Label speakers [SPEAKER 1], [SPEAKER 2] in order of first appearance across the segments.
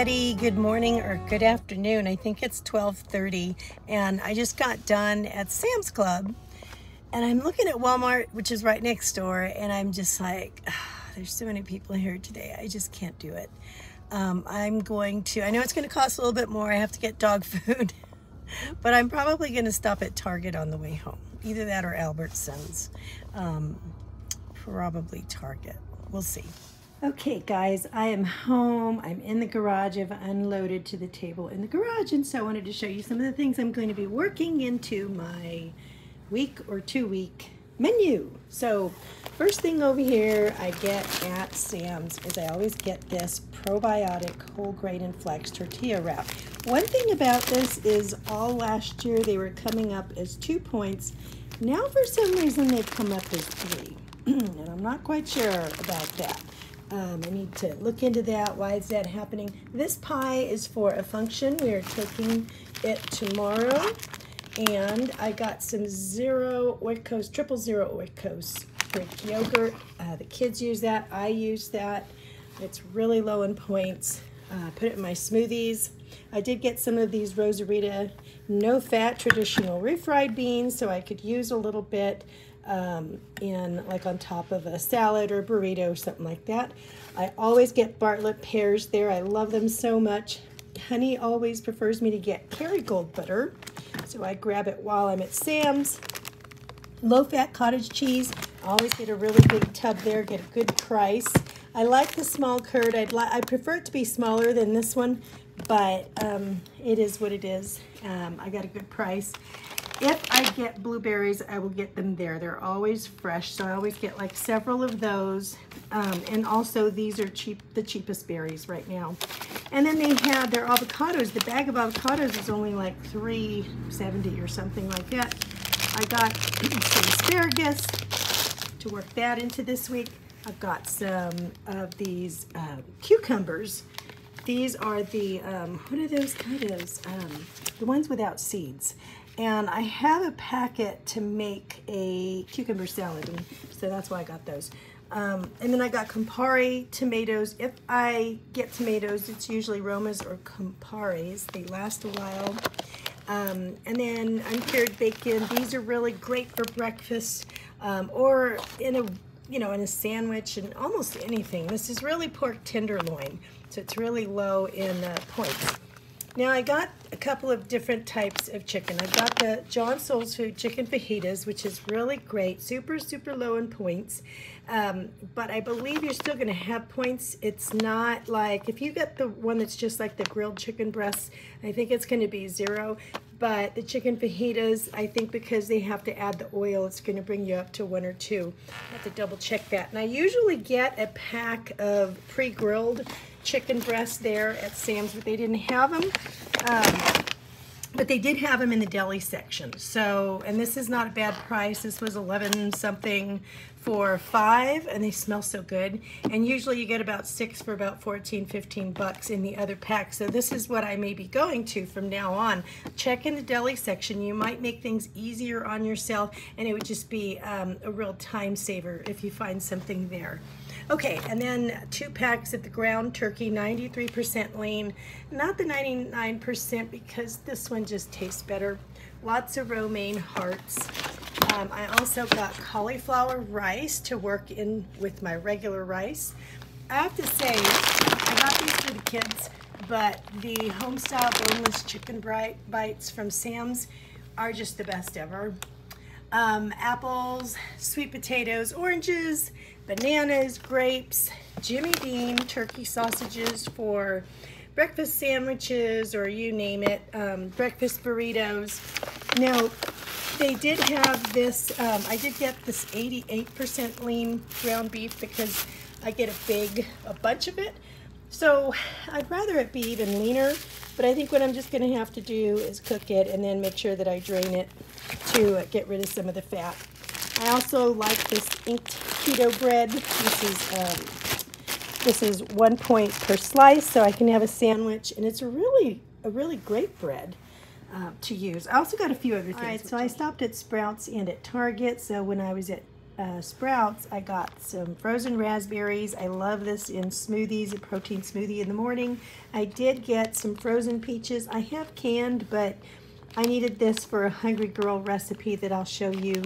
[SPEAKER 1] everybody. Good morning or good afternoon. I think it's 12:30 and I just got done at Sam's Club and I'm looking at Walmart, which is right next door, and I'm just like, there's so many people here today. I just can't do it. I know it's going to cost a little bit more. I have to get dog food, but I'm probably going to stop at Target on the way home. Either that or Albertsons. Probably Target. We'll see. Okay guys, I am home. I'm in the garage. I've unloaded to the table in the garage, and so I wanted to show you some of the things I'm going to be working into my week or 2 week menu. So first thing over here I get at Sam's is I always get this probiotic whole grain and flax tortilla wrap. One thing about this is all last year they were coming up as 2 points. Now for some reason they've come up as 3 and I'm not quite sure about that. I need to look into that. Why is that happening? This pie is for a function. We are taking it tomorrow. And I got some zero oikos, 000 oikos Greek yogurt. The kids use that. I use that. It's really low in points. Put it in my smoothies. I did get some of these Rosarita no-fat traditional refried beans, so I could use a little bit like on top of a salad or burrito or something like that. I always get Bartlett pears there. I love them so much. Honey always prefers me to get Kerrygold butter, so I grab it while I'm at Sam's. Low-fat cottage cheese. I always get a really big tub there, get a good price. I like the small curd. I prefer it to be smaller than this one, but it is what it is. I got a good price. If I get blueberries, I will get them there. They're always fresh, so I always get like several of those. And also these are the cheapest berries right now. And then they have their avocados. The bag of avocados is only like $3.70 or something like that. I got some asparagus to work that into this week. I've got some of these cucumbers. These are the, what are those tomatoes? The ones without seeds. And I have a packet to make a cucumber salad, and so that's why I got those. And then I got Campari tomatoes. If I get tomatoes, it's usually Romas or Camparis. They last a while. And then uncured bacon. These are really great for breakfast or in a sandwich and almost anything. This is really pork tenderloin, so it's really low in points. Now I got a couple of different types of chicken. I got the John Soul's Food chicken fajitas, which is really great, super low in points. But I believe you're still going to have points. It's not like, if you get the one that's just like the grilled chicken breasts, I think it's going to be 0. But the chicken fajitas, I think because they have to add the oil, it's going to bring you up to 1 or 2. I have to double check that. And I usually get a pack of pre-grilled chicken breasts there at Sam's, but they didn't have them. But they did have them in the deli section. So, and this is not a bad price. This was 11 something for 5, and they smell so good. And usually you get about 6 for about 14, 15 bucks in the other pack. So this is what I may be going to from now on. Check in the deli section. You might make things easier on yourself, and it would just be a real time saver if you find something there. Okay, and then 2 packs of the ground turkey, 93% lean. Not the 99% because this one just tastes better. Lots of romaine hearts. I also got cauliflower rice to work in with my regular rice. I have to say, I got these for the kids, but the homestyle boneless chicken bites from Sam's are just the best ever. Apples, sweet potatoes, oranges, bananas, grapes, Jimmy Dean turkey sausages for breakfast sandwiches, or you name it, breakfast burritos. Now, they did have this, I did get this 88% lean ground beef because I get a bunch of it. So I'd rather it be even leaner, but I think what I'm just going to have to do is cook it and then make sure that I drain it to get rid of some of the fat. I also like this inked keto bread. This is 1 point per slice, so I can have a sandwich, and it's a really great bread to use. I also got a few other things. All right, so I stopped at Sprouts and at Target. So when I was at Sprouts, I got some frozen raspberries. I love this in smoothies, a protein smoothie in the morning. I did get some frozen peaches. I have canned, but I needed this for a Hungry Girl recipe that I'll show you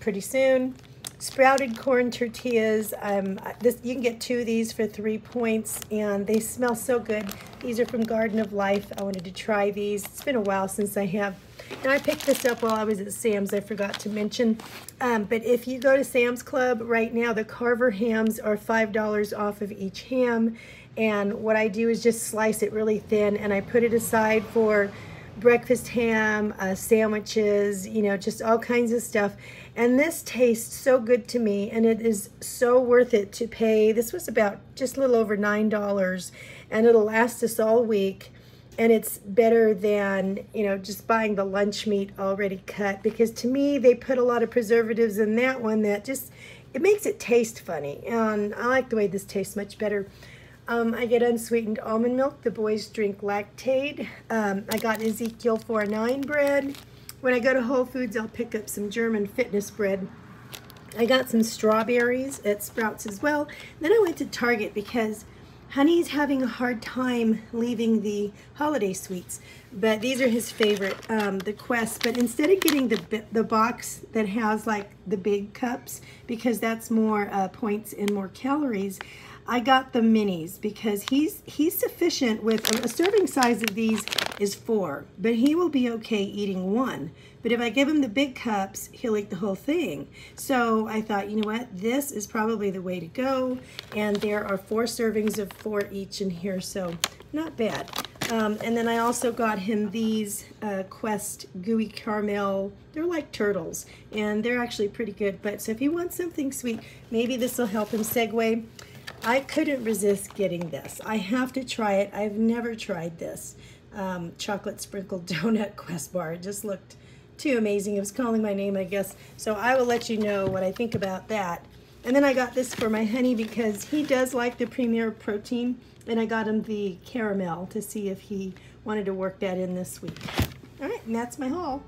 [SPEAKER 1] pretty soon. Sprouted corn tortillas. You can get 2 of these for 3 points, and they smell so good. These are from Garden of Life. I wanted to try these. It's been a while since I have. And I picked this up while I was at Sam's, I forgot to mention. But if you go to Sam's Club right now, the Carver hams are $5 off of each ham. And what I do is just slice it really thin, and I put it aside for breakfast ham, sandwiches, you know, just all kinds of stuff. And this tastes so good to me, and it is so worth it to pay. This was about just a little over $9, and it'll last us all week. And it's better than, you know, just buying the lunch meat already cut, because to me, they put a lot of preservatives in that one that just, it makes it taste funny. And I like the way this tastes much better. I get unsweetened almond milk. The boys drink Lactaid. I got Ezekiel 4:9 bread. When I go to Whole Foods, I'll pick up some German fitness bread. I got some strawberries at Sprouts as well. Then I went to Target because Honey's having a hard time leaving the holiday sweets, but these are his favorite, the Quest. But instead of getting the box that has like the big cups, because that's more points and more calories, I got the minis because he's sufficient with a serving size of these is 4, but he will be okay eating 1. But if I give him the big cups, he'll eat the whole thing. So I thought, you know what, this is probably the way to go. And there are 4 servings of 4 each in here, so not bad. And then I also got him these Quest Gooey Caramel. They're like turtles, and they're actually pretty good. But so if he wants something sweet, maybe this will help him segue. I couldn't resist getting this. I have to try it. I've never tried this. Chocolate sprinkled donut Quest bar. It just looked too amazing. It was calling my name, I guess. So I will let you know what I think about that. And then I got this for my honey because he does like the Premier Protein. And I got him the caramel to see if he wanted to work that in this week. All right, and that's my haul.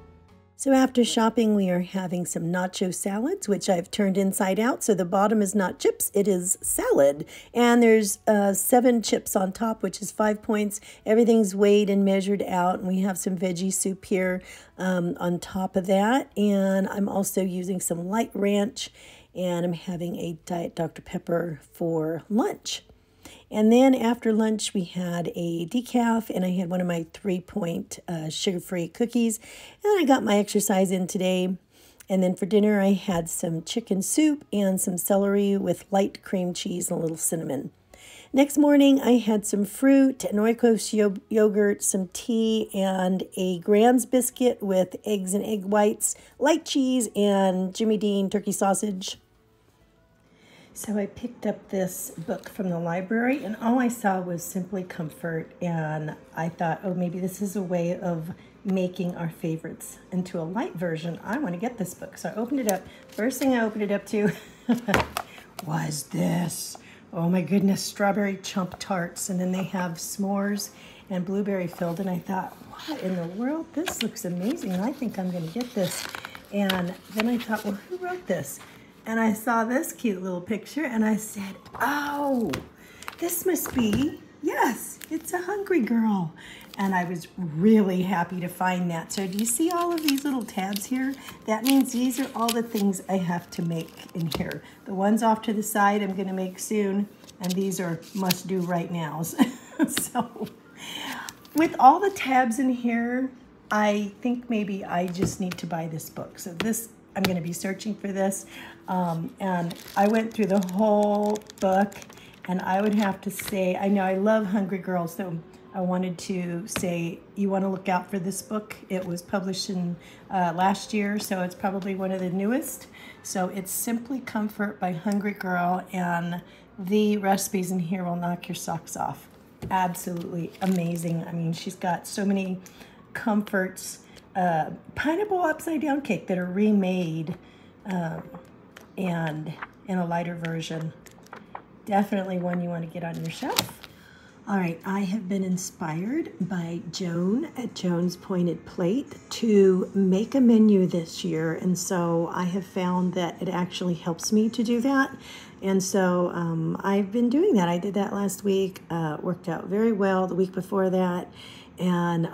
[SPEAKER 1] So after shopping, we are having some nacho salads, which I've turned inside out. So the bottom is not chips, it is salad. And there's 7 chips on top, which is 5 points. Everything's weighed and measured out. And we have some veggie soup here on top of that. And I'm also using some light ranch. And I'm having a Diet Dr. Pepper for lunch. And then after lunch, we had a decaf, and I had one of my 3-point sugar-free cookies. And I got my exercise in today. And then for dinner, I had some chicken soup and some celery with light cream cheese and a little cinnamon. Next morning, I had some fruit, an Oikos yogurt, some tea, and a Grand's biscuit with eggs and egg whites, light cheese, and Jimmy Dean turkey sausage. So I picked up this book from the library, and all I saw was Simply Comfort, and I thought, oh, maybe this is a way of making our favorites into a light version. I want to get this book. So I opened it up. First thing I opened it up to was this. Oh my goodness, strawberry chump tarts, and then they have s'mores and blueberry filled, and I thought, what in the world? This looks amazing. I think I'm going to get this. And then I thought, well, who wrote this? And I saw this cute little picture, and I said, oh, this must be, yes, it's a Hungry Girl. And I was really happy to find that. So do you see all of these little tabs here? That means these are all the things I have to make in here. The ones off to the side I'm going to make soon, and these are must-do right now. So with all the tabs in here, I think maybe I just need to buy this book. So this, I'm going to be searching for this. And I went through the whole book, and I would have to say, I know I love Hungry Girls, so I wanted to say you want to look out for this book. It was published in last year, so it's probably one of the newest. So it's Simply Comfort by Hungry Girl, and the recipes in here will knock your socks off. Absolutely amazing. I mean, she's got so many comforts. Pineapple upside down cake that are remade and in a lighter version. Definitely one you want to get on your shelf. All right, I have been inspired by Joan at Joan's Pointed Plate to make a menu this year, and so I have found that it actually helps me to do that. And so I've been doing that. I did that last week, worked out very well the week before that. And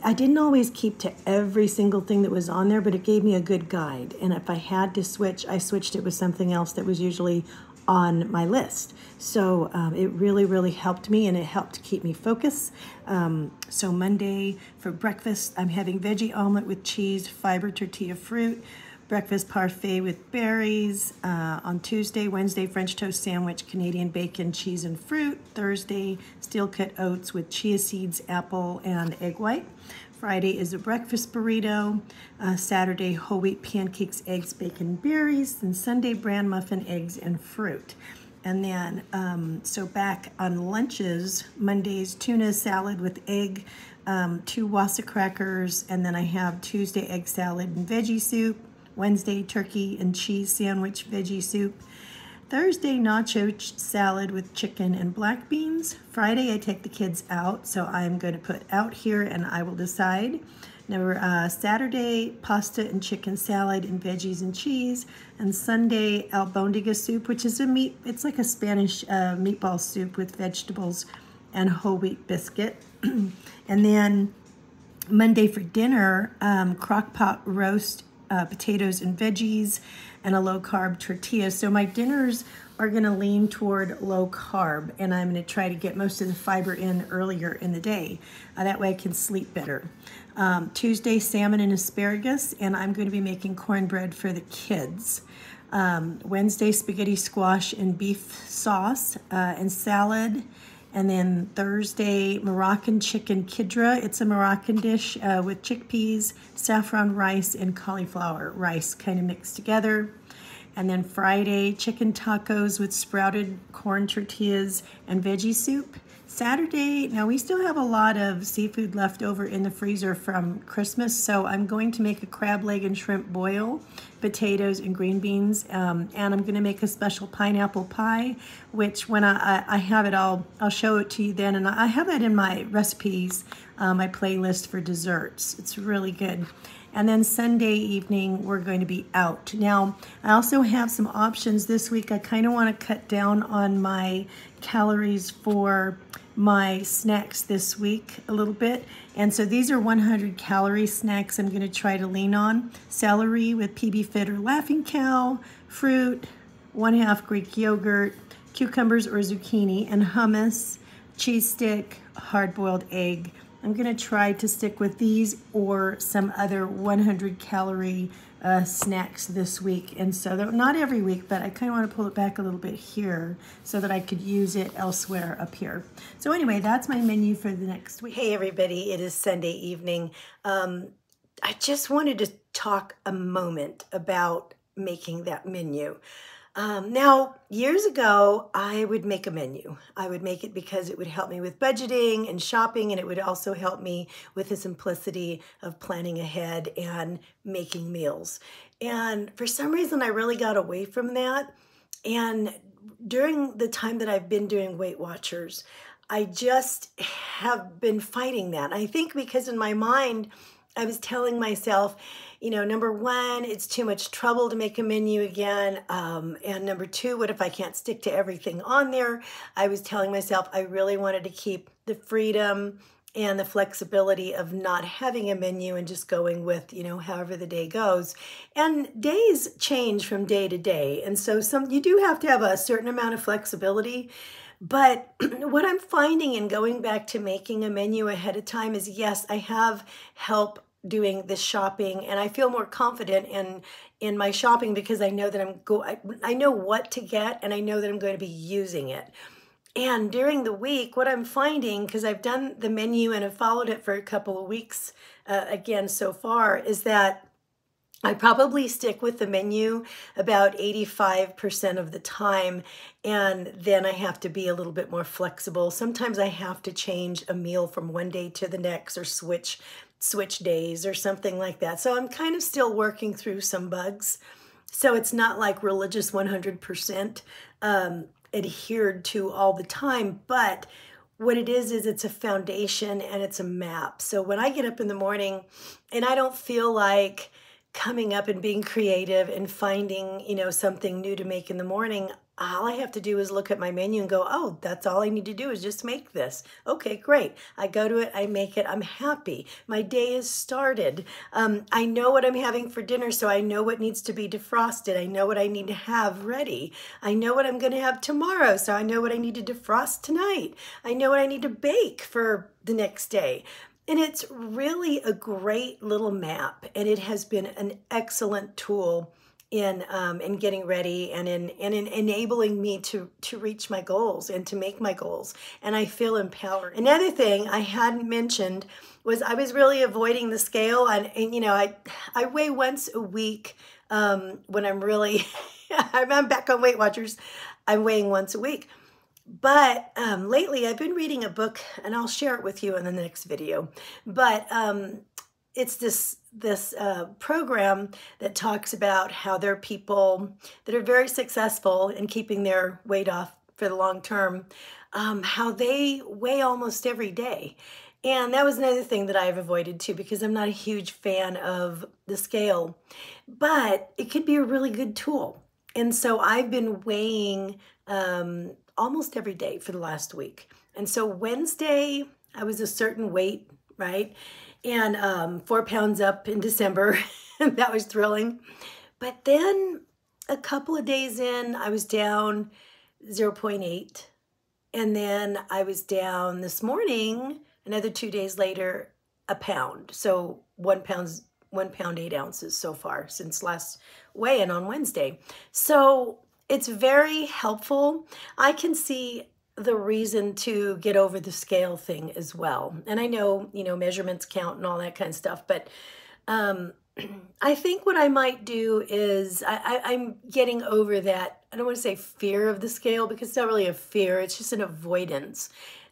[SPEAKER 1] I didn't always keep to every single thing that was on there, but it gave me a good guide. And if I had to switch, I switched it with something else that was usually on my list. So it really, really helped me, and it helped keep me focused. So Monday for breakfast, I'm having veggie omelet with cheese, fiber tortilla fruit, breakfast parfait with berries. On Tuesday, Wednesday, French toast sandwich, Canadian bacon, cheese, and fruit. Thursday, steel-cut oats with chia seeds, apple, and egg white. Friday is a breakfast burrito. Saturday, whole wheat pancakes, eggs, bacon, berries. And Sunday, bran muffin, eggs, and fruit. And then, so back on lunches, Monday's tuna salad with egg, 2 Wassa crackers, and then I have Tuesday, egg salad and veggie soup. Wednesday, turkey and cheese sandwich, veggie soup. Thursday, nacho salad with chicken and black beans. Friday, I take the kids out, so I'm going to put out here and I will decide. Saturday, pasta and chicken salad and veggies and cheese. And Sunday, albondiga soup, which is it's like a Spanish meatball soup with vegetables and whole wheat biscuit. And then Monday for dinner, crock pot roast, potatoes and veggies, and a low-carb tortilla. So my dinners are going to lean toward low carb, and I'm going to try to get most of the fiber in earlier in the day. That way I can sleep better. Tuesday, salmon and asparagus, and I'm going to be making cornbread for the kids. Wednesday, spaghetti squash and beef sauce and salad. And then Thursday, Moroccan chicken kidra. It's a Moroccan dish with chickpeas, saffron rice, and cauliflower rice kind of mixed together. And then Friday, chicken tacos with sprouted corn tortillas and veggie soup. Saturday, now we still have a lot of seafood left over in the freezer from Christmas, so I'm going to make a crab leg and shrimp boil, potatoes and green beans, and I'm going to make a special pineapple pie, which when I have it, I'll show it to you then, and I have that in my recipes, my playlist for desserts. It's really good. And then Sunday evening, we're going to be out. Now, I also have some options this week. I kind of want to cut down on my calories for my snacks this week a little bit. And so these are 100 calorie snacks I'm going to try to lean on. Celery with PB Fit or Laughing Cow, fruit, 1/2 Greek yogurt, cucumbers or zucchini, and hummus, cheese stick, hard-boiled egg. I'm going to try to stick with these or some other 100 calorie snacks this week. And so not every week, but I kind of want to pull it back a little bit here so that I could use it elsewhere up here. So anyway, that's my menu for the next week. Hey everybody, it is Sunday evening. I just wanted to talk a moment about making that menu. Now, years ago, I would make a menu. I would make it because it would help me with budgeting and shopping, and it would also help me with the simplicity of planning ahead and making meals. And for some reason, I really got away from that. And during the time that I've been doing Weight Watchers, I just have been fighting that. I think because in my mind, I was telling myself, you know, number one, it's too much trouble to make a menu again. And number two, what if I can't stick to everything on there? I was telling myself I really wanted to keep the freedom and the flexibility of not having a menu and just going with, you know, however the day goes. And days change from day to day. And so you do have to have a certain amount of flexibility. But what I'm finding in going back to making a menu ahead of time is, yes, I have help doing the shopping, and I feel more confident in my shopping because I know that I know what to get, and I know that I'm going to be using it. And during the week, what I'm finding, because I've done the menu and have followed it for a couple of weeks again so far, is that I probably stick with the menu about 85% of the time, and then I have to be a little bit more flexible. Sometimes I have to change a meal from one day to the next or switch days or something like that. So I'm kind of still working through some bugs. So it's not like religious 100% adhered to all the time, but what it is it's a foundation and it's a map. So when I get up in the morning and I don't feel like coming up and being creative and finding, something new to make in the morning, all I have to do is look at my menu and go, oh, that's all I need to do is just make this. Okay, great. I go to it, I make it, I'm happy. My day is started. I know what I'm having for dinner, so I know what needs to be defrosted. I know what I need to have ready. I know what I'm going to have tomorrow, so I know what I need to defrost tonight. I know what I need to bake for the next day. And it's really a great little map, and it has been an excellent tool in getting ready and in enabling me to reach my goals and to make my goals. And I feel empowered. Another thing I hadn't mentioned was I was really avoiding the scale, and I weigh once a week when I'm really I'm back on Weight Watchers. I'm weighing once a week. But lately I've been reading a book, and I'll share it with you in the next video. But it's this program that talks about how there are people that are very successful in keeping their weight off for the long term, how they weigh almost every day. And that was another thing that I've avoided too, because I'm not a huge fan of the scale, but it could be a really good tool. And so I've been weighing almost every day for the last week. And so Wednesday, I was a certain weight, right? And 4 pounds up in December. That was thrilling. But then a couple of days in, I was down 0.8. And then I was down this morning, another 2 days later, a pound. So 1 pound, 8 ounces so far since last weigh-in on Wednesday. So it's very helpful. I can see the reason to get over the scale thing as well. And I know, measurements count and all that kind of stuff, but I think what I might do is I'm getting over that. I don't want to say fear of the scale, because it's not really a fear. It's just an avoidance.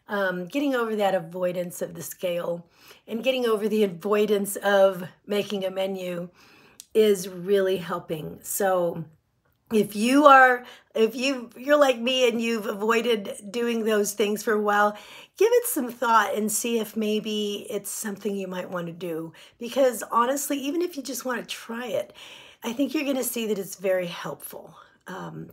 [SPEAKER 1] Getting over that avoidance of the scale and getting over the avoidance of making a menu is really helping. So if you're like me and you've avoided doing those things for a while, give it some thought and see if maybe it's something you might want to do. Because honestly, even if you just want to try it, I think you're going to see that it's very helpful.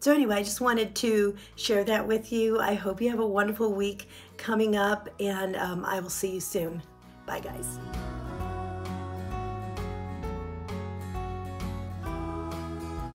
[SPEAKER 1] So anyway, I just wanted to share that with you. I hope you have a wonderful week coming up, and I will see you soon. Bye, guys.